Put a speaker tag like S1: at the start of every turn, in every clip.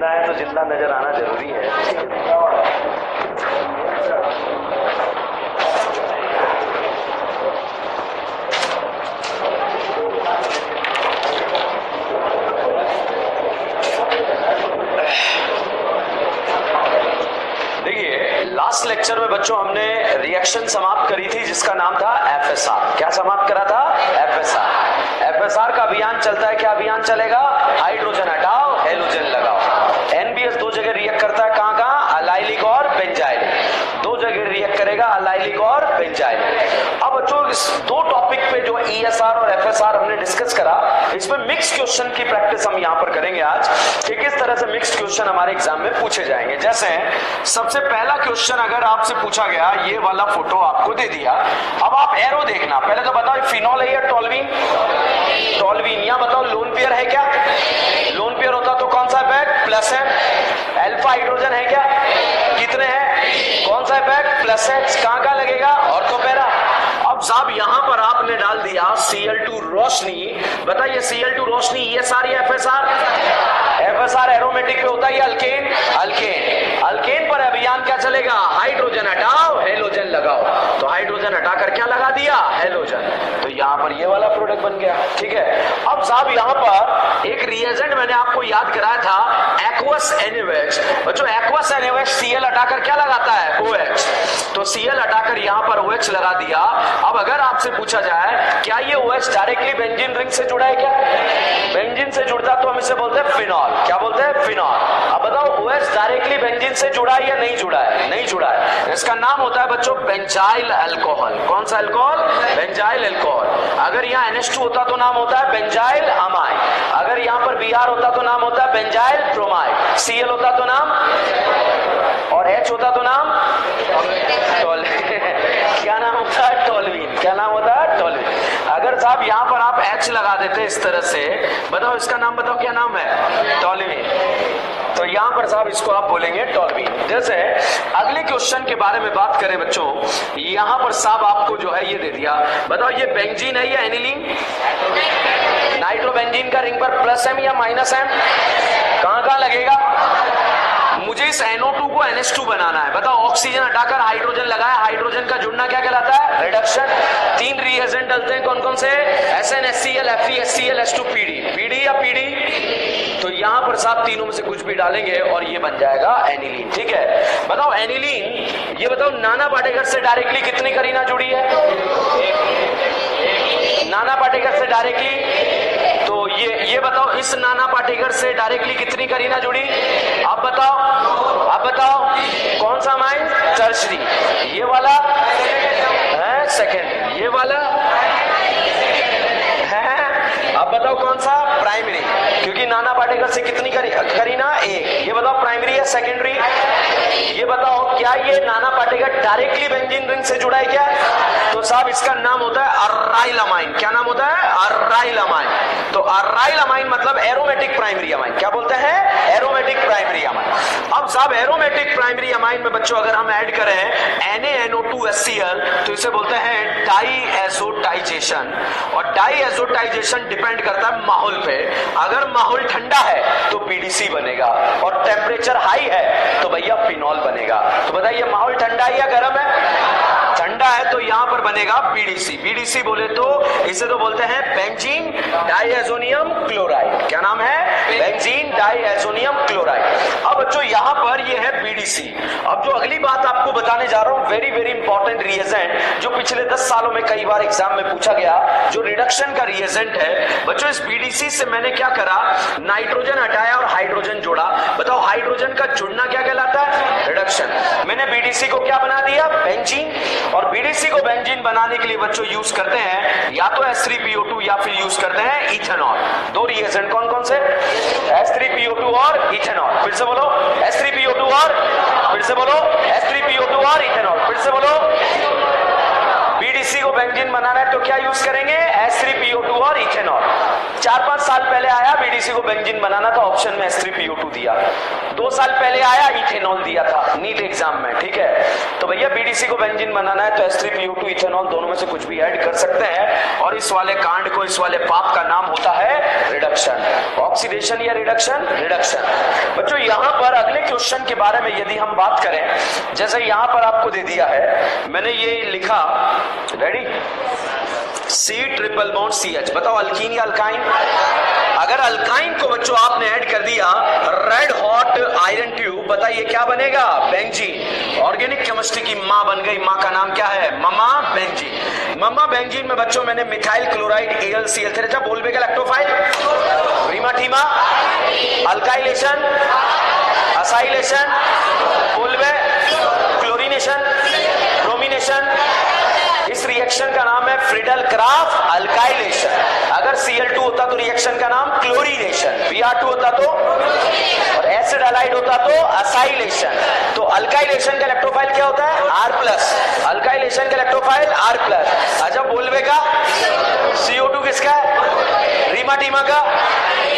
S1: जिंदा है तो जिंदा नजर आना जरूरी है। लास्ट लेक्चर में बच्चों हमने रिएक्शन समाप्त करी थी जिसका नाम था एफएसआर। क्या समाप्त करा था? एफएसआर। एफएसआर का अभियान चलता है। क्या अभियान चलेगा? हाइड्रोजन हटाओ, हेलोजन लगाओ। एनबीएस दो जगह रिएक्ट करता है। कहां कहां? अलाइलिक और बेंजाइलिक। दो जगह रिएक्ट करेगा, अलाइलिक और बेंजाइलिक। अब बच्चों इस दो टॉपिक पे जो ईएसआर और एफएसआर हमने डिस्कस करा, इसमें मिक्स क्वेश्चन की प्रैक्टिस हम यहां पर करेंगे आज कि किस तरह से मिक्स क्वेश्चन हमारे एग्जाम में पूछे जाएंगे। जैसे सबसे पहला क्वेश्चन अगर आपसे पूछा गया, ये वाला फोटो आपको दे दिया, अब आप एरो देखना। पहले तो बताओ फिनॉल है या टोल्यूइन? टोल्यूइन। या बताओ लोन पेयर है क्या? लोन पेयर होता तो कौन सा इफेक्ट? प्लस है। अल्फा हाइड्रोजन है क्या? कितने हैं? कौन सा इफेक्ट? प्लस है। कहां लगेगा? ऑर्थोपेरा। अब साहब यहां पर आपने डाल दिया Cl2 रोशनी। बताइए Cl2 रोशनी ईएसआर या एफएसआर? एफएसआर एरोमेटिक पे होता है या अल्केन? अल्केन। अल्केन पर अभियान क्या चलेगा? हाइड्रोजन हटाओ, हेलोजन लगाओ। तो हाइड्रोजन हटाकर क्या लगा दिया? हेलोजन। तो यहां पर ये वाला प्रोडक्ट बन गया। ठीक है। अब साहब यहां पर एक रिएजेंट मैंने आपको याद कराया था, एक्वस NaOH। बच्चों एक्वस NaOH Cl हटाकर क्या लगाता है? OH। तो Cl हटाकर यहां पर OH लगा दिया। अब अगर आपसे पूछा जाए क्या ये OH डायरेक्टली बेंजीन रिंग से जुड़ा है क्या? बेंजीन से जुड़ता तो हम इसे बोलते हैं फिनॉल। क्या बोलते हैं? फिनॉल। अब बताओ OH डायरेक्टली बेंजीन से जुड़ा है या नहीं जुड़ा है? नहीं जुड़ा है। इसका नाम होता है बच्चों बेंजाइल अल्कोहल। कौन सा अल्कोहल? Benzyl alcohol. अगर यहाँ NH2 होता तो नाम होता है बेंजाइल अमाइड। अगर यहाँ पर Br होता तो नाम होता है बेंजाइल ब्रोमाइड। Cl होता तो नाम, और H होता तो नाम क्या नाम होता है? टोल्यूइन। क्या नाम होता है? टोल्यूइन। अगर साहब यहाँ पर आप H लगा देते इस तरह से, बताओ इसका नाम बताओ क्या नाम है? टोल्यूइन। तो यहाँ पर साहब इसको आप बोलेंगे टोल्यूइन। जैसे अगले क्वेश्चन के बारे में बात करें बच्चों, यहाँ पर साहब आपको जो है ये दे दिया, बताओ ये बेंजीन है या एनिलीन? नाइट्रोबेंजीन का रिंग पर प्लस एम या माइनस एम? कहां लगेगा? मुझे इस NO2 को NH2 बनाना है। बताओ ऑक्सीजन हटाकर हाइड्रोजन लगाया, हाइड्रोजन का जुड़ना क्या कहलाता है? रिडक्शन। तीन रिएजेंट डलते हैं, कौन कौन से? SnHCl, FeHCl, H2PD। PD या PD? तो यहां पर साहब तीनों में से कुछ भी डालेंगे और ये बन जाएगा एनिलीन। ठीक है। बताओ एनिलीन, ये बताओ नाना पाटेकर से डायरेक्टली कितनी करीना जुड़ी है? नाना पाटेकर से डायरेक्टली। तो ये बताओ इस नाना पाटेकर से डायरेक्टली कितनी करीना जुड़ी? आप बताओ, आप बताओ कौन सा अमाइन? टर्शरी। ये वाला है सेकेंड, ये वाला है, अब बताओ कौन सा? प्राइमरी। क्योंकि नाना पाटेकर से कितनी करीना? एक। ये बताओ प्राइमरी या सेकेंडरी? ये बताओ क्या ये Nana Patekar directly benzene ring से जुड़ा है क्या? तो साहब इसका नाम होता है अर्राइल अमाइन। क्या नाम होता है? अर्राइल अमाइन। तो अर्राइल अमाइन मतलब एरोमेटिक प्राइमरी अमाइन। क्या बोलते हैं? Aromatic primary amine. अब साहब एरोमेटिक प्राइमरी अमाइन में बच्चों अगर हम ऐड करें NaNO2HCl तो इसे बोलते हैं डाईएजोटाइजेशन। और डाईएजोटाइजेशन डिपेंड करता है माहौल पे। अगर माहौल ठंडा है तो PDC बनेगा, और टेम्परेचर हाई है तो भैया फिनॉल बनेगा। तो बताइए माहौल ठंडा है या गर्म है? ठंडा है तो यहां पर बनेगा BDC। BDC बोले तो इसे तो बोलते हैं बेंजीन डाइएजोनियम क्लोराइड। क्या नाम है? Benzene diazonium chloride. अब बच्चों यहां पर ये है BDC। अब जो अगली बात आपको बताने जा रहा हूं, वेरी वेरी इंपॉर्टेंट रिएजेंट जो पिछले 10 सालों में कई बार एग्जाम में पूछा गया, जो रिडक्शन का रिएजेंट है बच्चों। इस BDC से मैंने क्या करा? नाइट्रोजन हटाया और हाइड्रोजन जोड़ा। बताओ हाइड्रोजन का जुड़ना क्या कहलाता है? रिडक्शन। मैंने BDC को क्या बना दिया? बेंजीन। और BDC को बेंजीन बनाने के लिए बच्चों यूज करते हैं या तो H3PO2 या फिर यूज करते हैं इथेनॉल। दो रिएजेंट कौन कौन से? H3PO2 और इथेनॉल। फिर से बोलो H3PO2 और, फिर से बोलो H3PO2 और इथेनॉल। फिर से बोलो। BDC को बेंजीन बनाना है तो क्या यूज करेंगे? H3PO2 और इथेनॉल। 4-5 साल पहले आया बीडीसी को बेंजीन बनाना था, ऑप्शन में H3PO2 दिया। 2 साल पहले आया इथेनॉल दिया था नीट एग्जाम में, ठीक है। तो भैया बीडीसी को बेंजीन बनाना है तो H3PO2 इथेनॉल दोनों में से कुछ भी ऐड कर सकते हैं, और इस वाले कांड को, इस वाले पाप का नाम होता है रिडक्शन। ऑक्सीडेशन या रिडक्शन? रिडक्शन। बच्चों यहां पर अगले क्वेश्चन के बारे में यदि हम बात करें, जैसे यहां पर आपको दे दिया है, मैंने ये लिखा, ready, C triple bond CH, बताओ अल्कीन या अल्काइन? अगर अल्काइन को बच्चों आपने ऐड कर दिया रेड हॉट आयरन ट्यूब, बताइए क्या बनेगा? बेंजीन। ऑर्गेनिक केमिस्ट्री की मां बन गई, मां का नाम क्या है? Mama benzene. ममा बेंजीन में बच्चों मैंने मिथाइल क्लोराइड AlCl3, अच्छा बोल बेगा इलेक्ट्रोफाइल, रीमा टीमा, अल्काइलेशन, असाइलेशन, बोलबे, क्लोरीनेशन, ब्रोमिनेशन। इस रिएक्शन का नाम है फ्रीडल क्राफ्ट अल्काइलेशन। अगर Cl2 होता तो रिएक्शन का नाम क्लोरीनेशन, Br2 होता तो, और एसिड अलाइड होता तो असाइलेशन। तो अल्काइलेशन का इलेक्ट्रोफाइल क्या होता है? R+। अल्काइलेशन का इलेक्ट्रोफाइल R+। अच्छा बोलबे का CO2 किसका है? रीमा टीमा का।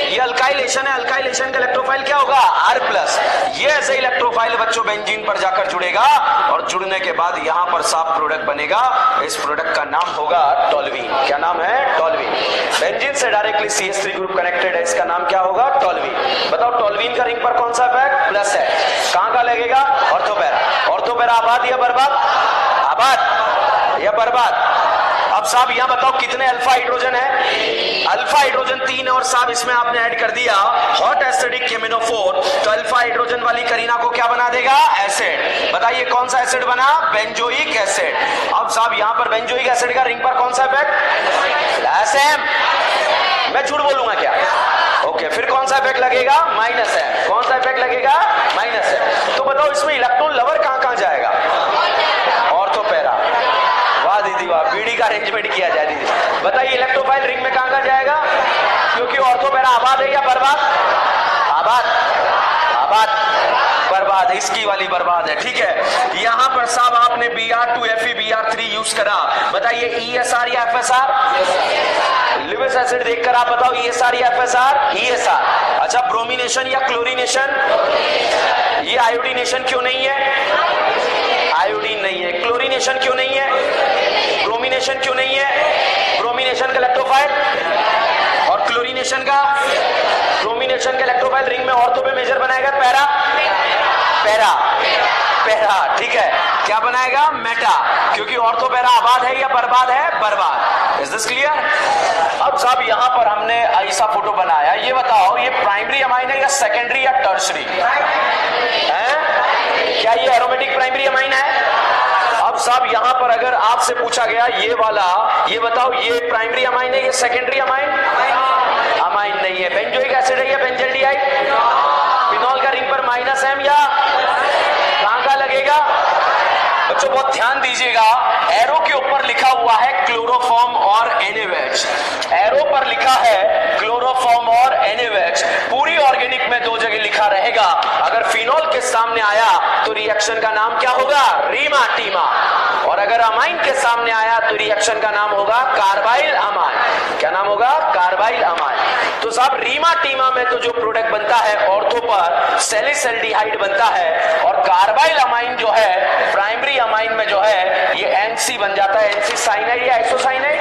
S1: ये अल्काइलेशन है, अल्काइलेशन का इलेक्ट्रोफाइल क्या होगा? R+। ये ऐसे इलेक्ट्रोफाइल बच्चों बेंजीन पर जाकर जुड़ेगा, और जुड़ने के बाद यहां पर साफ प्रोडक्ट बनेगा। इस प्रोडक्ट का नाम होगा टोल्यूइन। क्या नाम है? टोल्यूइन। बेंजीन से डायरेक्टली CH3 ग्रुप कनेक्टेड है, इसका नाम क्या होगा? टोल्यूइन। बताओ टोल्यूइन का रिंग पर कौन सा इफेक्ट? प्लस है। कहां का लगेगा? ऑर्थोपैरा। ऑर्थोपैरा आबाद या बर्बाद? आबाद या बर्बाद? अब साहब यहां बताओ कितने अल्फा हाइड्रोजन है? अल्फा हाइड्रोजन 3, और साहब इसमें आपने ऐड कर दिया हॉट एसिडिक केमिनोफोर, तो अल्फा हाइड्रोजन वाली करीना को क्या बना देगा? एसिड। बताइए कौन सा एसिड बना? Benzoic acid. अब साहब यहां पर बेंजोइक एसिड का रिंग पर कौन सा इफेक्ट? एसएम। मैं झूठ बोलूंगा क्या? ओके, फिर कौन सा इफेक्ट लगेगा? -M। कौन सा इफेक्ट लगेगा? -M। तो बताओ इसमें इलेक्ट्रॉन लवर कहां कहां जाएगा? ऑर्थोपैरा। वाह दीदी वाह, बीडी का अरेंजमेंट किया जाए दीदी। बताइए इलेक्ट्रोफाइल रिंग में कहां कहां जाएगा? क्योंकि ऑर्थोपैरा आबाद है या बर्बाद? आबाद, आबाद, बर्बाद। इसकी वाली बर्बाद है, ठीक है। यहां पर साहब आपने Br2 Fe Br3 यूज करा, बताइए ESR या FSR? लिविस एसिड देखकर आप बताओ ESR या FSR? ESR। अच्छा ब्रोमिनेशन या क्लोरीनेशन? ये आयोडीनेशन क्यों नहीं है? आयोडीन नहीं है। क्लोरीनेशन क्यों नहीं है? ब्रोमिनेशन क्यों नहीं है? ब्रोमिनेशन का इलेक्ट्रोफाइल, और क्लोरीनेशन का, ब्रोमिनेशन का इलेक्ट्रोफाइल रिंग में ऑर्थो पे मेजर बनाएगा पैरा, पैरा, पैरा, ठीक है। क्या बनाएगा? मेटा, क्योंकि ऑर्थो पैरा आबाद है या बर्बाद है? बर्बाद। Is this clear? अब साहब यहां पर हमने ऐसा फोटो बनाया, ये बताओ ये प्राइमरी अमाइन है या सेकेंडरी या टर्शरी है? क्या ये एरोमेटिक प्राइमरी अमाइन है? अब साहब यहां पर अगर आपसे पूछा गया ये वाला, ये बताओ ये प्राइमरी अमाइन है या सेकेंडरी अमाइन? अमाइन नहीं है। बेंजोइक एसिड है या बेंजल्डिहाइड? फिनॉल का रिंग पर -M या कहां का लगेगा? बच्चों बहुत ध्यान दीजिएगा, एरो के ऊपर लिखा हुआ है क्लोरोफॉर्म और NaOH। एरो पर लिखा है क्लोरोफॉर्म और NaOH। पूरी ऑर्गेनिक में 2 जगह लिखा रहेगा। अगर फिनॉल के सामने आया तो रिएक्शन का नाम क्या होगा? रीमा टीमा। और अगर अमाइन के सामने आया तो रिएक्शन का नाम होगा कार्बाइल अमाइन। क्या नाम होगा? Carbyl amine. तो साहब रीमा टीमा में तो जो प्रोडक्ट बनता है ऑर्थो पर सैलिसल्डिहाइड बनता है, और कार्बाइल अमाइन जो है प्राइमरी अमाइन में जो है ये NC बन जाता है। NC साइनाइड या आइसोसाइनाइड?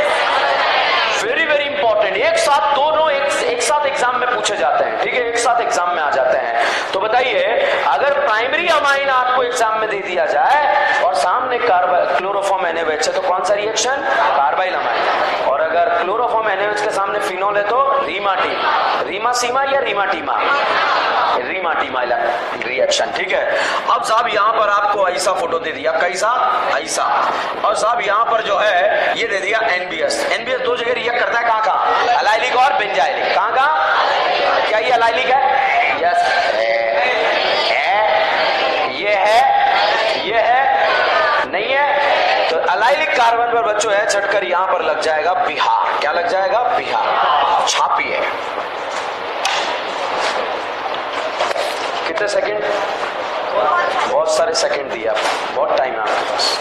S1: Very very important. एक साथ दोनों एक साथ एग्जाम में पूछे जाते हैं, ठीक है, एक साथ एग्जाम में आ जाते हैं। तो बताइए अगर प्राइमरी अमाइन आपको एग्जाम में दे दिया जाए और सामने क्लोरोफॉर्म NaOH है तो कौन सा रिएक्शन? Carbyl amine. और अगर क्लोरोफॉर्म NaOH के सामने फिनॉल है तो रीमा टीमा। रीमा सीमा या रीमा टीमा? रीमा टीमा रिएक्शन, ठीक है। अब साहब यहां पर आपको ऐसा फोटो दे दिया, कैसा? ऐसा। और साहब यहां पर जो है ये दे दिया NBS। NBS 2 जगह रिएक्ट करता है, कहां कहां? अलाइलिक और बेंजाइलिक। कहां कहां? क्या ये अलाइलिक है? यस ये है, नहीं है? तो अलाइलिक कार्बन पर बच्चों है चढ़कर यहां पर लग जाएगा बिहार। क्या लग जाएगा? बिहार। छापिए। कितने सेकंड? बहुत सारे सेकंड दिए आप, बहुत टाइम है आपके पास।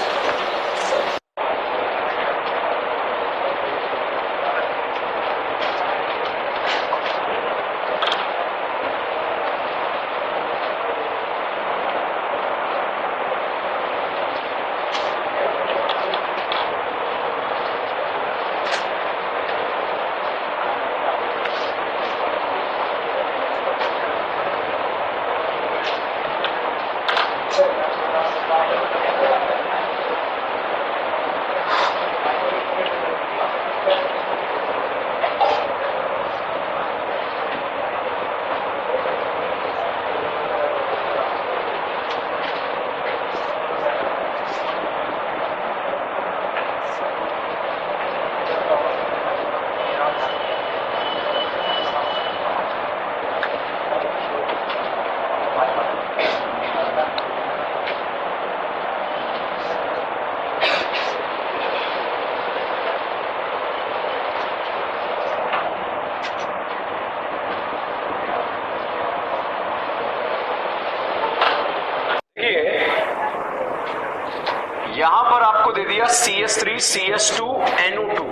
S1: CH3CH2NO2।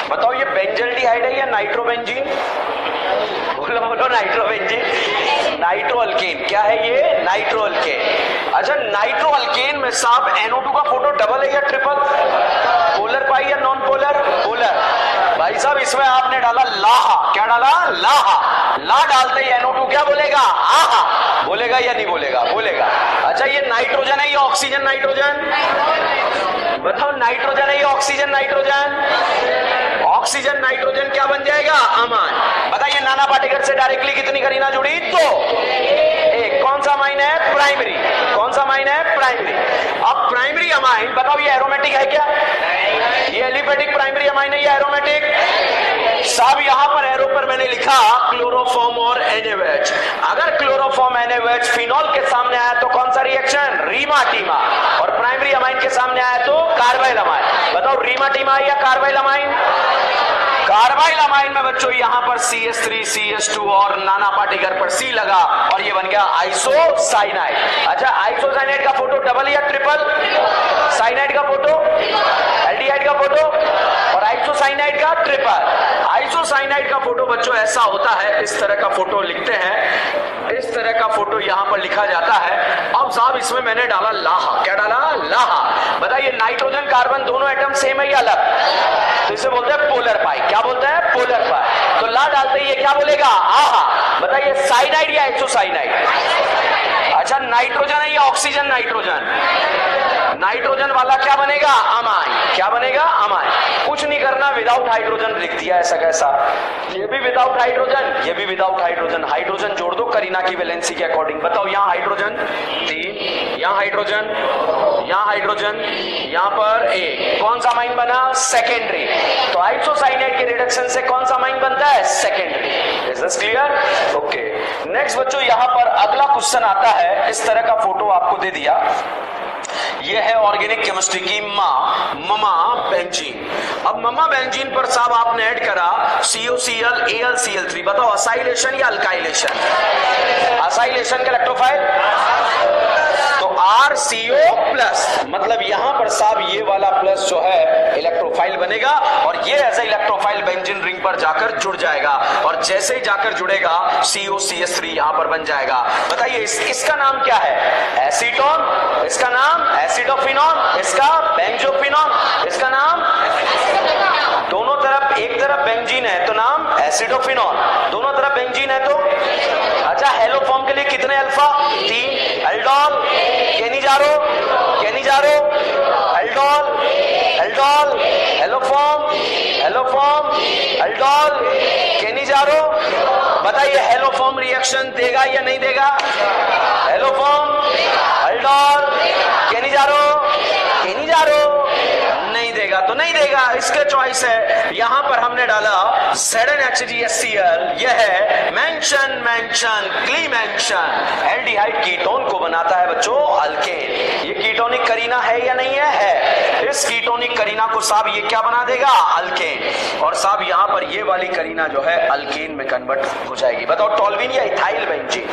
S1: बताओ ये बेंजल्डिहाइड है या नाइट्रोबेंजीन? बोलो बोलो, नाइट्रोबेंजीन, नाइट्रो अल्केन। क्या है ये? Nitro alkane. अच्छा, नाइट्रो अल्केन में साहब NO2 का फोटो डबल है या ट्रिपल? पोलर पाई या नॉन पोलर? पोलर। भाई साहब इसमें आपने डाला लाहा। क्या डाला? लाहा। ला डालते ही NO2 क्या बोलेगा? आहा। बोलेगा या नहीं बोलेगा? बोलेगा। अच्छा, ये नाइट्रोजन है या ऑक्सीजन नाइट्रोजन? बताओ, नाइट्रोजन है या ऑक्सीजन नाइट्रोजन? ऑक्सीजन नाइट्रोजन क्या बन जाएगा? अमाइन। बताइए नाना पार्टिकल से डायरेक्टली कितनी करीना जुड़ी? तो एक। कौन सा अमाइन है? प्राइमरी। कौन सा अमाइन है? प्राइमरी। अब प्राइमरी अमाइन बताओ ये एरोमेटिक है क्या? ये एलिफेटिक प्राइमरी अमाइन है या एरोमेटिक? साहब यहां पर एरो पर मैंने लिखा क्लोरोफॉर्म और NaOH। अगर क्लोरोफॉर्म NaOH फिनॉल के सामने आया तो कौन सा रिएक्शन? रीमा-टीमा। और प्राइमरी अमाइन के सामने आया तो कार्बाइल अमाइन। बताओ रीमा-टीमा या कार्बाइल अमाइन? कार्बाइल अमाइन में बच्चों यहां पर CH3CH2 और नाना पार्टिकल पर C लगा और ये बन गया आइसोसाइनाइड। अच्छा, आइसोसाइनाइड का फोटो डबल या ट्रिपल? साइनाइड का फोटो, एल्डिहाइड का फोटो और आइसोसाइनाइड का ट्रिपल। आइसोसाइनाइड का फोटो बच्चों ऐसा होता है, इस तरह का फोटो लिखते हैं, इस तरह का फोटो यहां पर लिखा जाता है। अब साहब इसमें मैंने डाला लाहा। क्या डाला? लाहा। बताइए नाइट्रोजन कार्बन दोनों एटम सेम है या अलग? तो इसे बोलते हैं पोलर पाई। क्या बोलते हैं? पोलर पाई। तो ला डालते ही ये क्या बोलेगा? आहा। बताइए साइनाइड या आइसोसाइनाइड? अच्छा, नाइट्रोजन है या ऑक्सीजन नाइट्रोजन? नाइट्रोजन वाला क्या बनेगा? अमाइन। क्या बनेगा? अमाइन। कुछ नहीं करना, विदाउट हाइड्रोजन लिख दिया ऐसा कैसा। ये भी विदाउट हाइड्रोजन, ये भी विदाउट हाइड्रोजन। हाइड्रोजन जोड़ दो करीना की वैलेंसी के अकॉर्डिंग। बताओ यहाँ हाइड्रोजन 3, यहाँ हाइड्रोजन, यहाँ हाइड्रोजन, यहाँ पर एक। कौन सा अमाइन बना? सेकेंडरी। तो आइसोसाइनाइड के रिडक्शन से कौन सा अमाइन बनता है? Secondary. Is this clear? Okay. Next बच्चों यहाँ पर अगला क्वेश्चन आता है। इस तरह का फोटो आपको दे दिया। यह है ऑर्गेनिक केमिस्ट्री की ममा बेंजीन। अब ममा बेंजीन पर साहब आपने ऐड करा COCl AlCl3। बताओ असाइलेशन या अल्काइलेशन? असाइलेशन का इलेक्ट्रोफाइल तो RCO प्लस, मतलब यहां पर साहब ये वाला प्लस जो है इलेक्ट्रोफाइल बनेगा और ये एज इलेक्ट्रोफाइल बेंजीन रिंग पर जाकर जुड़ जाएगा और जैसे ही जाकर जुड़ेगा COCH3 यहां पर बन जाएगा। बताइए इसका नाम क्या है? एसीटोन। इसका नाम एसिडोफिनॉन। इसका बेंजोफिनॉन। इसका नाम, दोनों तरफ, एक तरफ बेंजीन है तो नाम एसिडोफिनॉन, दोनों तरफ बेंजीन है तो। अच्छा, हेलो फॉर्म के लिए कितने alpha? 3। Aldol, Cannizzaro, Cannizzaro, aldol, aldol, hello form, aldol, Cannizzaro. बताइए हेलो फॉर्म रिएक्शन देगा या नहीं देगा? Hello form, aldol, Cannizzaro, Cannizzaro नहीं देगा तो नहीं देगा, इसके चॉइस है। यहां पर हमने डाला ZnHgScl, यह है मेंशन मेंशन क्लीमेंशन, एल्डिहाइड कीटोन को बनाता है बच्चों अल्केन। ये कीटोनिक करीना है या नहीं है? है। इस कीटोनिक करीना को साहब ये क्या बना देगा? अल्केन। और साहब यहां पर ये वाली करीना जो है अल्केन में कन्वर्ट हो जाएगी। बताओ टोल्यूइन या इथाइल बेंजीन?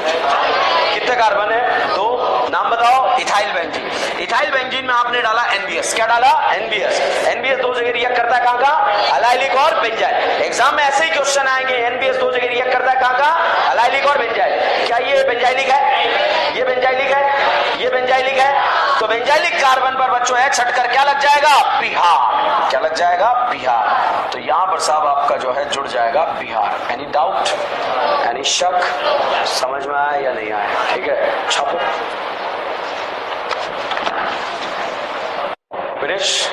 S1: कितने कार्बन है? 2। नाम बताओ। Ethyl benzene. इथाइल बेंजीन में आपने डाला NBS। क्या डाला? NBS। NBS 2 जगह रिएक्ट करता है कहां का? अलाइलिक और बेंजाइल। एग्जाम में ऐसे ही क्वेश्चन आएंगे। NBS 2 जगह रिएक्ट करता है कहां का? अलाइलिक और बेंजाइल। क्या ये बेंजाइलिक है? ये बेंजाइलिक है, ये बेंजाइलिक है। तो बेंजाइलिक कार्बन पर बच्चों है छटकर क्या लग जाएगा? बिहार। क्या लग जाएगा? बिहार। तो यहां पर साहब आपका जो है जुड़ जाएगा बिहार। एनी डाउट, एनी शक? समझ में आया या नहीं आया? ठीक है, छापो। फिनिश।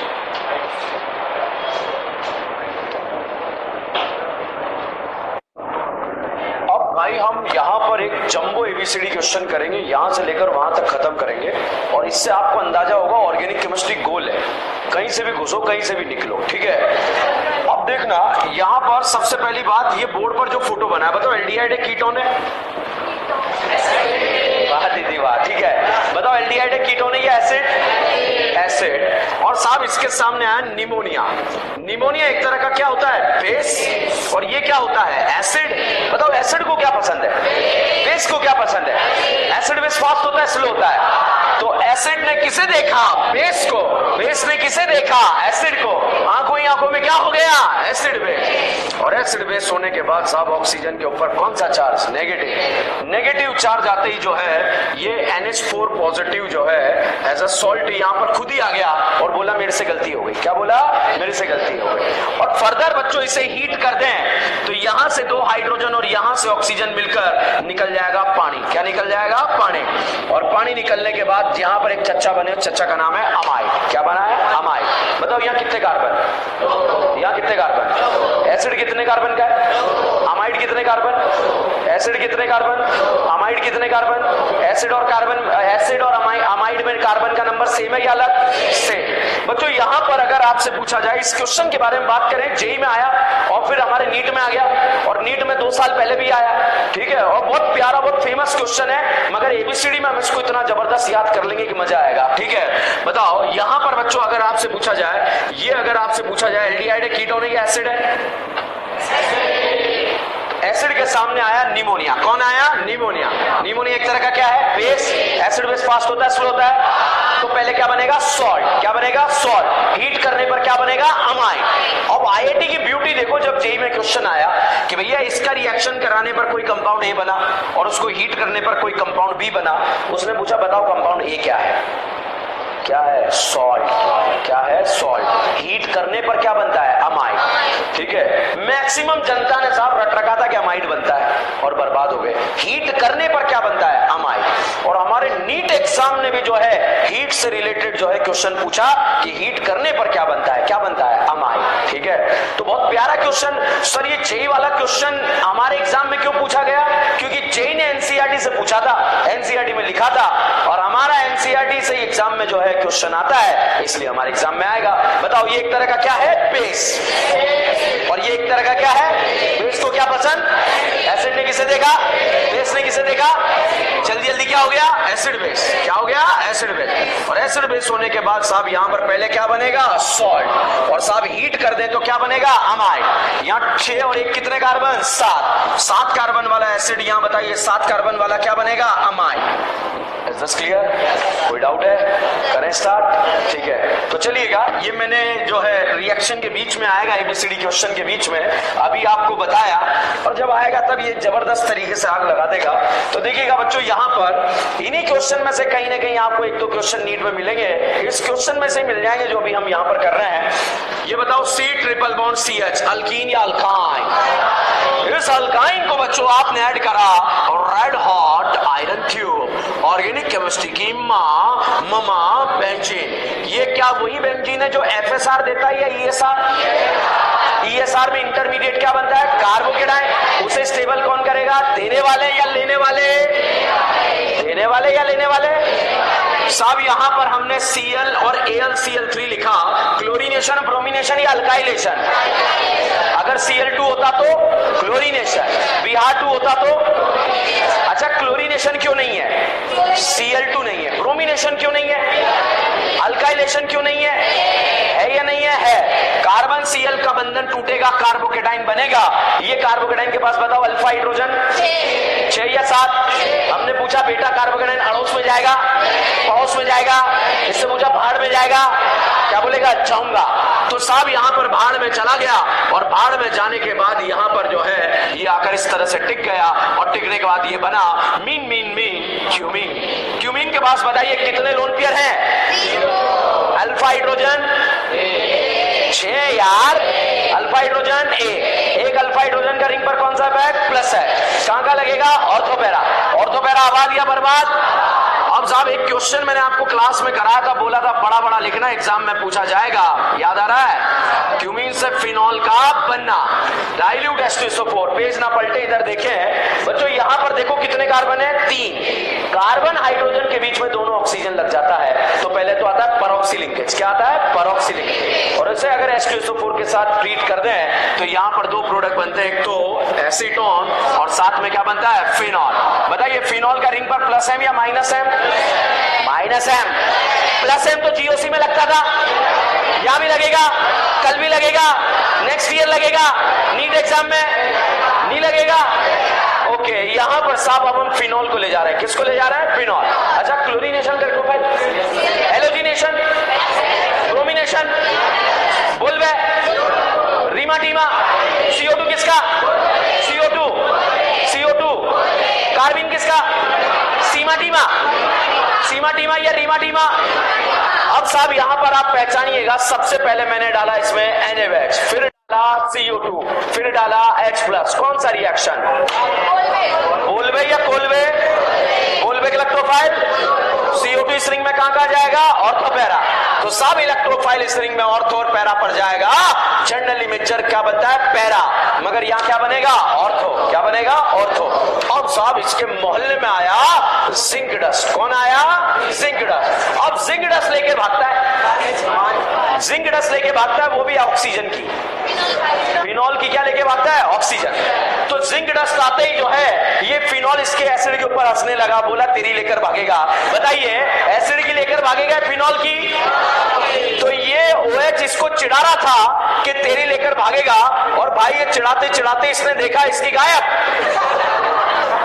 S1: भाई हम यहाँ पर एक जंबो एबीसीडी क्वेश्चन करेंगे, यहां से लेकर वहां तक खत्म करेंगे और इससे आपको अंदाजा होगा ऑर्गेनिक केमिस्ट्री गोल है। कहीं से भी घुसो, कहीं से भी निकलो, ठीक है। अब देखना यहां पर सबसे पहली बात, ये बोर्ड पर जो फोटो बना है, बताओ एल्डिहाइड है कीटोन है? वाह दीदी वाह, ठीक है। बताओ एल्डिहाइड है, कीटोन है या एसिड? एसिड। और साहब इसके सामने आया निमोनिया। निमोनिया एक तरह का क्या होता है? बेस। और ये क्या होता है? एसिड। बताओ एसिड को क्या पसंद है? बेस को क्या पसंद है? एसिड बेस फास्ट होता है, स्लो होता है। तो एसिड ने किसे देखा? बेस को। बेस ने किसे देखा? एसिड को। आंखों ही आंखों में क्या हो गया? Acid base. और एसिड बेस होने के बाद साहब ऑक्सीजन के ऊपर कौन सा चार्ज? नेगेटिव। नेगेटिव चार्ज आते ही जो है ये NH4 पॉजिटिव जो है एज अ सॉल्ट यहां पर खुद ही आ गया और बोला मेरे से गलती हो गई। क्या बोला? मेरे से गलती हो गई। और फर्दर बच्चों इसे हीट कर दें तो यहां से 2 हाइड्रोजन और यहां से ऑक्सीजन मिलकर निकल जाएगा पानी। क्या निकल जाएगा? पानी। और पानी निकलने के बाद यहां पर एक चच्चा बने, चच्चा का नाम है अमाइड। क्या बना है? अमाइड। बताओ यहां कितने कार्बन? यहां कितने कार्बन? एसिड कितने कार्बन का है? अमाइड कितने कार्बन? एसिड कितने कार्बन? अमाइड कितने कार्बन? एसिड और कार्बन, एसिड और अमाइड में कार्बन का नंबर सेम है या अलग? सेम। बच्चों यहां पर अगर आपसे पूछा जाए, इस क्वेश्चन के बारे में बात करें, जेई में आया और फिर हमारे नीट में आ गया और नीट में 2 साल पहले भी आया, ठीक है। और बहुत प्यारा, बहुत फेमस क्वेश्चन है, मगर एबीसीडी में हम इसको इतना जबरदस्त याद कर लेंगे कि मजा आएगा, ठीक है। बताओ यहां पर बच्चों अगर आपसे पूछा जाए, ये अगर आपसे पूछा जाए एल्डिहाइड है, कीटोन है या एसिड है? एसिड के सामने आया निमोनिया। कौन आया? निमोनिया। निमोनिया एक तरह का क्या है? बेस। एसिड बेस फास्ट होता है, स्लो होता है। तो पहले क्या बनेगा? सॉल्ट। क्या बनेगा? सॉल्ट। हीट करने पर क्या बनेगा? अमाइड। अब आईआईटी की ब्यूटी देखो, जब जेई में क्वेश्चन आया कि भैया इसका रिएक्शन कराने पर कोई कंपाउंड ए बना और उसको हीट करने पर कोई कंपाउंड बी बना, उसने पूछा बताओ कंपाउंड ए क्या है? क्या है? सॉल्ट। क्या है? सॉल्ट। हीट करने पर क्या बनता है? अमाइड, ठीक है। मैक्सिमम जनता ने साहब रट रखा था कि अमाइड बनता है और बर्बाद हो गए। हीट करने पर क्या बनता है? अमाइड। और हमारे नीट एग्जाम ने भी जो है हीट से रिलेटेड जो है क्वेश्चन पूछा कि हीट करने पर क्या बनता है? क्या बनता है? अमाइड, ठीक है। तो बहुत प्यारा क्वेश्चन। सर ये जेई वाला क्वेश्चन हमारे एग्जाम में क्यों पूछा गया? क्योंकि जेई ने एनसीईआरटी से पूछा था, एनसीईआरटी में लिखा था, और हमारा एनसीईआरटी से एग्जाम में जो है क्वेश्चन आता है, इसलिए हमारे एग्जाम में आएगा। बताओ ये एक तरह का क्या है? बेस। और ये एक तरह का क्या है? बेस को क्या पसंद? एसिड ने किसे देखा? बेस ने किसे देखा? जल्दी जल्दी क्या हो गया? Acid base. क्या हो गया? Acid base. और एसिड बेस होने के बाद साहब यहां पर पहले क्या बनेगा? सॉल्ट। और साहब हीट कर दे तो क्या बनेगा? अमाइड। यहां 6 और 1 कितने कार्बन? 7। 7 कार्बन वाला एसिड, यहां बताइए 7 कार्बन वाला क्या बनेगा? अमाइड। Is this clear? कोई डाउट है? करें स्टार्ट, ठीक है। तो चलिएगा, ये मैंने जो है रिएक्शन के बीच में आएगा, एबीसीडी क्वेश्चन के बीच में अभी आपको बताया, और जब आएगा तब ये जबरदस्त तरीके से आग लगा देगा। तो देखिएगा बच्चों, यहाँ पर इन्हीं क्वेश्चन में से कहीं ना कहीं आपको 1-2 क्वेश्चन नीट में मिलेंगे। इस क्वेश्चन में से मिल जाएंगे जो अभी हम यहाँ पर कर रहे हैं। ये बताओ C triple bond CH, alkyne या अल्काइन? इस अल्काइन को बच्चों आपने ऐड करा red hot iron tube, organic chemistry की माँ ममा बेंजीन। ये क्या वही बेंजीन है जो FSR देता है या ESR? ESR में इंटरमीडिएट क्या बनता है? कार्बोकेटाइन। उसे स्टेबल कौन करेगा? देने वाले या लेने वाले? देने वाले या लेने वाले? साहब यहां पर हमने Cl और AlCl3 लिखा, क्लोरीनेशन, ब्रोमिनेशन या अल्काइलेशन? अगर Cl2 होता तो क्लोरीनेशन, Br2 होता तो? अच्छा क्लोरीनेशन क्यों नहीं है? Cl2 नहीं है। ब्रोमिनेशन क्यों नहीं है? अल्काइलेशन क्यों नहीं है? है या नहीं है? है। कार्बन Cl का बंधन टूटेगा, कार्बोकेटाइन बनेगा। ये कार्बोकेटाइन के पास बताओ अल्फा हाइड्रोजन 6 या 7? हमने पूछा बेटा कार्बोकेटाइन अड़ोस में जाएगा, पड़ोस में जाएगा, इससे पूछा भाड़ में जाएगा, क्या बोलेगा? जाऊंगा। तो साहब यहाँ पर भाड़ में चला गया, और भाड़ में जाने के बाद यहाँ पर जो है ये आकर इस तरह से टिक गया, और टिकने के बाद ये बना mean mean mean cumene. Cumene के पास बताइए कितने लोन पेयर हैं? अल्फा हाइड्रोजन 6 यार, अल्फा हाइड्रोजन एक अल्फा हाइड्रोजन का रिंग पर कौन सा है? प्लस है। कहां का लगेगा? ऑर्थोपैरा। ऑर्थोपैरा आबाद या बर्बाद? अब साहब एक क्वेश्चन मैंने आपको क्लास में कराया था, बोला था बड़ा बड़ा लिखना, एग्जाम में पूछा जाएगा, याद आ रहा है? क्यूमीन से फिनॉल का बनना, डाइल्यूट H2SO4। पेज ना पलटे, इधर देखें बच्चों, यहां पर देखो कितने कार्बन है? 3 कार्बन हाइड्रोजन के बीच में दोनों ऑक्सीजन लग जाता है तो पहले तो आता है परऑक्सी लिंकेज। क्या आता है? परऑक्सी लिंकेज। और इसे अगर H2SO4 के साथ ट्रीट कर दें तो यहां पर 2 प्रोडक्ट बनते हैं, एक तो एसीटोन और साथ में क्या बनता है? फिनॉल। बताइए फिनॉल का रिंग पर प्लस एम या minus M? Minus M. Plus M तो जीओसी में लगता था, यहां भी लगेगा, कल भी लगेगा, नेक्स्ट ईयर लगेगा, नीट एग्जाम में नहीं लगेगा। ओके, यहां पर साहब अब हम फिनॉल को ले जा रहे हैं। किसको ले जा रहे हैं? फिनॉल। अच्छा, क्लोरीनेशन कर दो भाई, हेलोजिनेशन, ब्रोमिनेशन, बोलवे, रीमाटीमा, CO2 किसका? CO2, CO2, कार्बिन किसका? सीमाटीमा, सीमाटीमा या रीमाटीमा। अब साहब यहां पर आप पहचानिएगा, सबसे पहले मैंने डाला इसमें NaOH, फिर डाला CO2, फिर डाला H+। कौन सा रिएक्शन? बोलवे या कोलवे? बोलवे के इलेक्ट्रोफाइल, CO2 इस रिंग में कहां जाएगा? Ortho para. तो सब इलेक्ट्रोफाइल इस रिंग में ऑर्थो और पैरा पर जाएगा। जनरली मिक्सचर क्या बनता है? पैरा, मगर यहां क्या बनेगा? ऑर्थो। क्या बनेगा? ऑर्थो। अब साहब इसके मोहल्ले में आया जिंक डस्ट। कौन आया? Zinc dust. अब जिंक डस्ट लेके भागता है, जिंक डस्ट लेके भागता है, वो भी ऑक्सीजन की, फिनॉल की क्या लेके भागता है? ऑक्सीजन। तो जिंक डस्ट आते ही जो है ये फिनॉल इसके एसिड के ऊपर हंसने लगा, बोला तेरी लेकर भागेगा। बताइए एसिड की लेकर भागेगा फिनॉल की? तो ये OH इसको चिढ़ा रहा था कि तेरी लेकर भागेगा, और भाई ये चिढ़ाते चिढ़ाते इसने देखा इसकी गायब,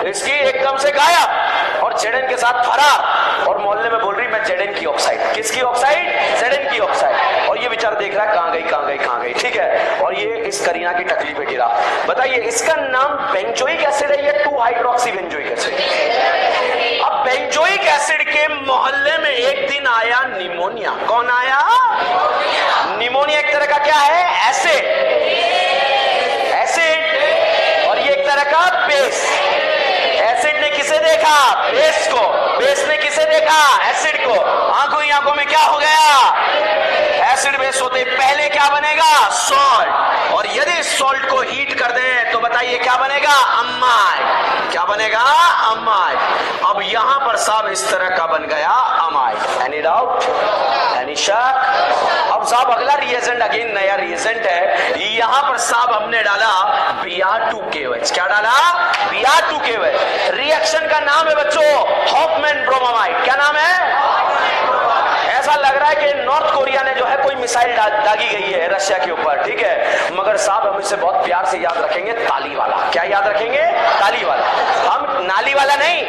S1: इसकी एकदम से गायब, और जेडन के साथ फरार, और मोहल्ले में बोल रही मैं जेडन की ऑक्साइड। किसकी ऑक्साइड? जेडन की ऑक्साइड। और ये बेचारा देख रहा है कहां गई कहां गई कहां गई, ठीक है। और ये इस करीना की टकली पे गिरा। बताइए इसका नाम बेंजोइक एसिड है या 2-हाइड्रोक्सी बेंजोइक एसिड? अब बेंजोइक एसिड के मोहल्ले में एक दिन आया निमोनिया। कौन आया? निमोनिया एक तरह का क्या है? एसिड, एसिड, और ये एक तरह का बेस। एसिड ने किसे देखा? बेस को। बेस ने किसे देखा? एसिड को। आंखों ही आंखों में क्या हो गया? एसिड बेस होते पहले क्या बनेगा? सॉल्ट। और यदि सॉल्ट को हीट कर दें तो बताइए क्या बनेगा? अमाइड। क्या बनेगा? अमाइड। अब यहां पर साहब इस तरह का बन गया अमाइड। Any doubt? एनी शक? अब साहब अगला रिएजेंट, अगेन नया रिएजेंट है। यहां पर साहब हमने डाला Br2KOH। क्या डाला? Br2KOH। रिएक्शन का नाम है बच्चों हॉफमैन ब्रोमामाइड। क्या नाम है? ऐसा लग रहा है कि नॉर्थ कोरिया ने जो है कोई मिसाइल दागी गई है रशिया के ऊपर, ठीक है। मगर साहब हम इसे बहुत प्यार से याद रखेंगे, ताली वाला। क्या याद रखेंगे? ताली वाला। हम नाली वाला नहीं,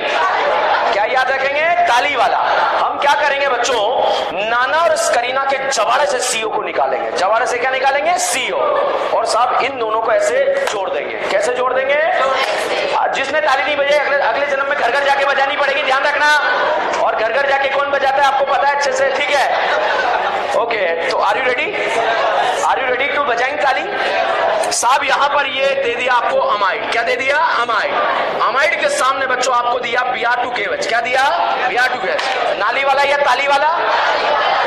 S1: क्या याद रखेंगे? ताली वाला। हम क्या करेंगे बच्चों, नाना और करीना के जवाड़े से CO को निकालेंगे। जवाड़े से क्या निकालेंगे? CO। और साहब इन दोनों को ऐसे जोड़ देंगे। कैसे जोड़ देंगे? जिसने ताली नहीं बजाई अगले जन्म में घर घर जाके बजानी पड़ेगी, ध्यान रखना। और घर घर जाके कौन बजाता है आपको पता है अच्छे से, ठीक है। ओके, तो are you ready? Are you ready to बजाएंगे ताली? साहब यहां पर ये दे दिया आपको अमाइड। क्या दे दिया? अमाइड। अमाइड के सामने बच्चों आपको दिया Br2KOH। क्या दिया? Br2KOH। नाली वाला या ताली वाला?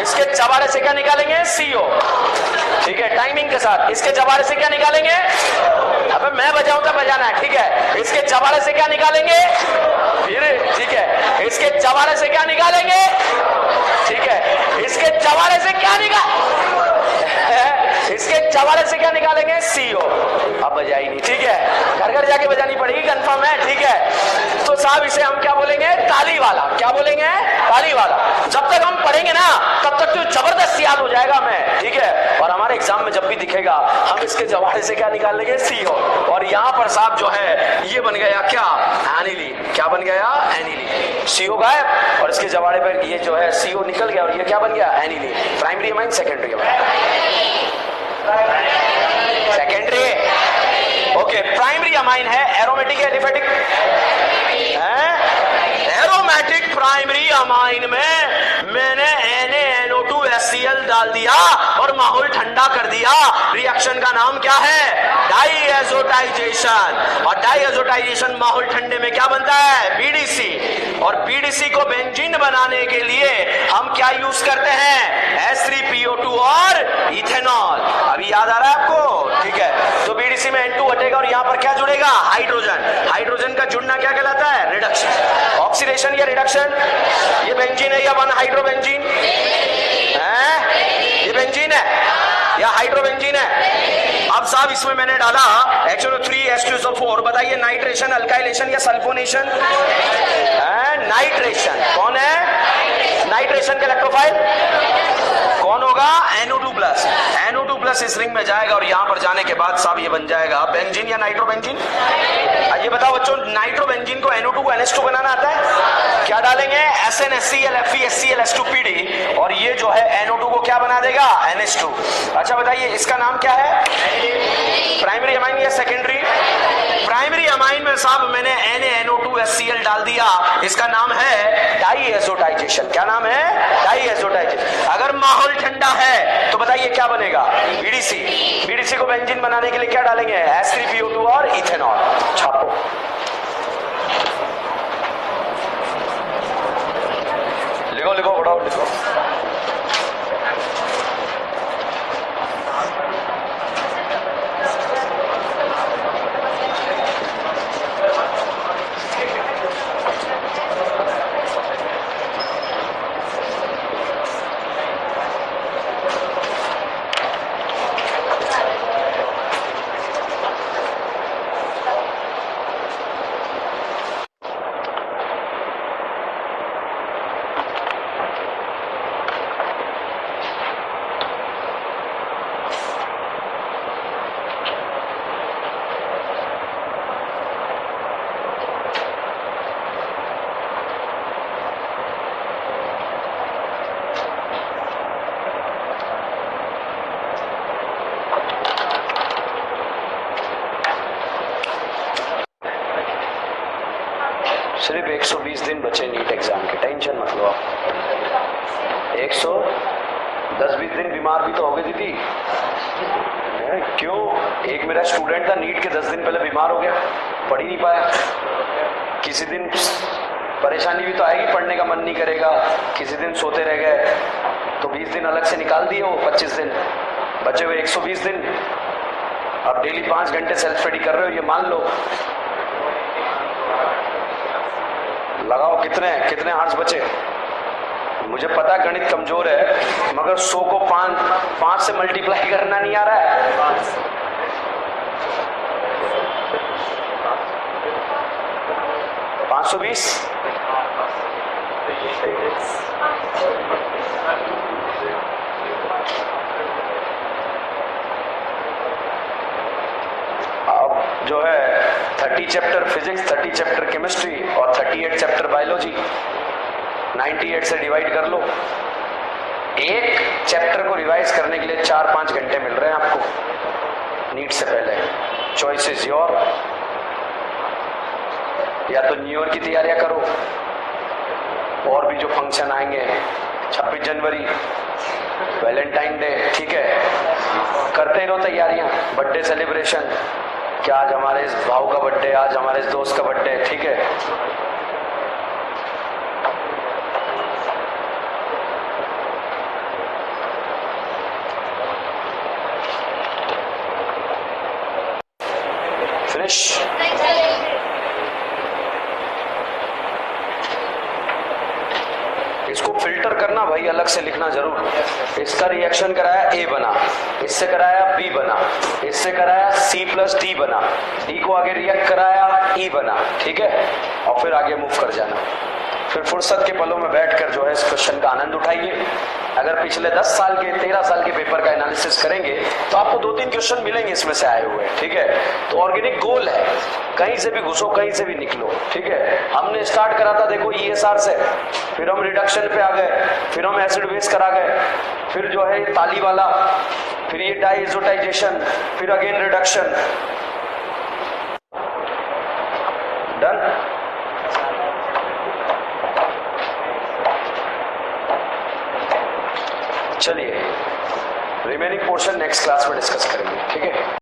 S1: इसके चबारे से क्या निकालेंगे? CO। ठीक है, टाइमिंग के साथ। इसके चबारे से क्या निकालेंगे? अबे मैं बजाऊं तो बजाना है, ठीक है। इसके चबारे से क्या निकालेंगे? फिर ठीक है, इसके चबारे से क्या निकालेंगे? ठीक है, इसके चबारे से क्या इसके चबारे से क्या निकालेंगे? CO। अब बजाई नहीं, ठीक है, घर घर जाके बजानी पड़ेगी, कंफर्म है, ठीक है। तो साहब इसे हम क्या बोलेंगे? ताली वाला। क्या बोलेंगे? ताली वाला। जब तक हम पढ़ेंगे ना तब तक तो जबरदस्त याद हो जाएगा हमें, ठीक है। और हमारे एग्जाम में जब भी दिखेगा हम इसके जवाड़े से क्या निकाल लेंगे? CO। और यहाँ पर साहब जो है ये बन गया क्या? एनिलीन। क्या बन गया? एनिलीन। CO गायब और इसके जवाड़े पर ये जो है CO निकल गया, और ये क्या बन गया? Aniline. Primary amine, secondary amine. Secondary. Okay, primary amine है एरोमेटिक या एलिफेटिक? एरोमेटिक प्राइमरी अमाइन में मैंने NaNO2HCl डाल दिया और माहौल ठंडा कर दिया। रिएक्शन का नाम क्या है? डाईएज़ोटाइजेशन। और डाईएज़ोटाइजेशन माहौल ठंडे में क्या बनता है? BDC। और BDC को बेंजीन बनाने के लिए हम क्या यूज करते हैं? H3PO2 और इथेनॉल। अभी याद आ रहा है आपको? ठीक है, तो BDC में N2 हटेगा और यहां पर क्या जुड़ेगा? हाइड्रोजन। हाइड्रोजन का जुड़ना क्या कहलाता है? रिडक्शन। ऑक्सीडेशन या रिडक्शन? ये बेंजीन है या 1 हाइड्रोबेंजीन है? ये बेंजीन है या हाइड्रोबेंजीन है? अब साहब इसमें मैंने डाला HNO3H2SO4। बताइए नाइट्रेशन, अल्काइलेशन या सल्फोनेशन? नाइट्रेशन। कौन है नाइट्रेशन का इलेक्ट्रोफाइल? कौन होगा? NO2+। NO2+ इस रिंग में जाएगा और यहां पर जाने के बाद साहब ये बन जाएगा बेंजीन या नाइट्रोबेंजीन। ये बताओ बच्चों, नाइट्रोबेंजीन को NO2 को NH2 बनाना आता है? क्या डालेंगे? SnHCl FeHCl H2PD। और ये जो है NO2 को क्या बना देगा? NH2। अच्छा बताइए इसका नाम क्या है? प्राइमरी अमाइन या सेकेंडरी? प्राइमरी अमाइन में साहब मैंने NaNO2HCl डाल दिया। इसका नाम है डाईएज़ोटाइजेशन। क्या नाम है? डाईएज़ोटाइजेशन। अगर माहौल ठंडा है तो बताइए क्या बनेगा? BDC। BDC को बेंजीन बनाने के लिए क्या डालेंगे? H3PO2 और इथेनॉल। छापो। लिखो लिखो बढ़ाओ लिखो। सिर्फ 120 दिन बचे नीट एग्जाम के, टेंशन मत लो आप। 110-20 दिन बीमार भी तो हो गए दीदी। क्यों? एक मेरा स्टूडेंट था नीट के 10 दिन पहले बीमार हो गया, पढ़ ही नहीं पाया। किसी दिन परेशानी भी तो आएगी, पढ़ने का मन नहीं करेगा, किसी दिन सोते रह गए, तो 20 दिन अलग से निकाल दिए, वो 25 दिन बचे हुए 120 दिन। अब डेली 5 घंटे सेल्फ स्टडी कर रहे हो, ये मान लो। लगाओ कितने आवर्स बचे। मुझे पता गणित कमजोर है, मगर 100 को 5 से मल्टीप्लाई करना नहीं आ रहा है। 520। अब जो है 30 चैप्टर फिजिक्स, 30 चैप्टर केमिस्ट्री और 38 चैप्टर बायोलॉजी, 98 से डिवाइड कर लो। एक चैप्टर को रिवाइज करने के लिए 4-5 घंटे मिल रहे हैं आपको नीट से पहले। Choice is your. या तो न्यू ईयर की तैयारियां करो, और भी जो फंक्शन आएंगे 26 जनवरी, वैलेंटाइन डे, ठीक है, करते रहो तैयारियां। बर्थडे सेलिब्रेशन, क्या आज हमारे इस भाव का बर्थडे, आज हमारे इस दोस्त का बर्थडे, ठीक है। फिनिश। इसको फिल्टर करना भाई, अलग से लिखना जरूर। इसका रिएक्शन कराया A बना, इससे कराया B बना, इससे कराया C+D बना, D को आगे रिएक्ट कराया E बना, ठीक है। और फिर आगे मूव कर जाना। फिर फुर्सत के पलों में बैठकर जो है इस क्वेश्चन का आनंद उठाइए। अगर पिछले 10 साल के 13 साल के पेपर का एनालिसिस करेंगे तो आपको 2-3 क्वेश्चन मिलेंगे इसमें से आए हुए, ठीक है। तो ऑर्गेनिक गोल है, कहीं से भी घुसो, कहीं से भी निकलो, ठीक है। हमने स्टार्ट करा था देखो ESR से, फिर हम रिडक्शन पे आ गए, फिर हम एसिड बेस करा गए, फिर जो है ताली वाला, फिर ये डाईएज़ोटाइजेशन, फिर अगेन रिडक्शन। डन। चलिए रिमेनिंग पोर्शन नेक्स्ट क्लास में डिस्कस करेंगे, ठीक है।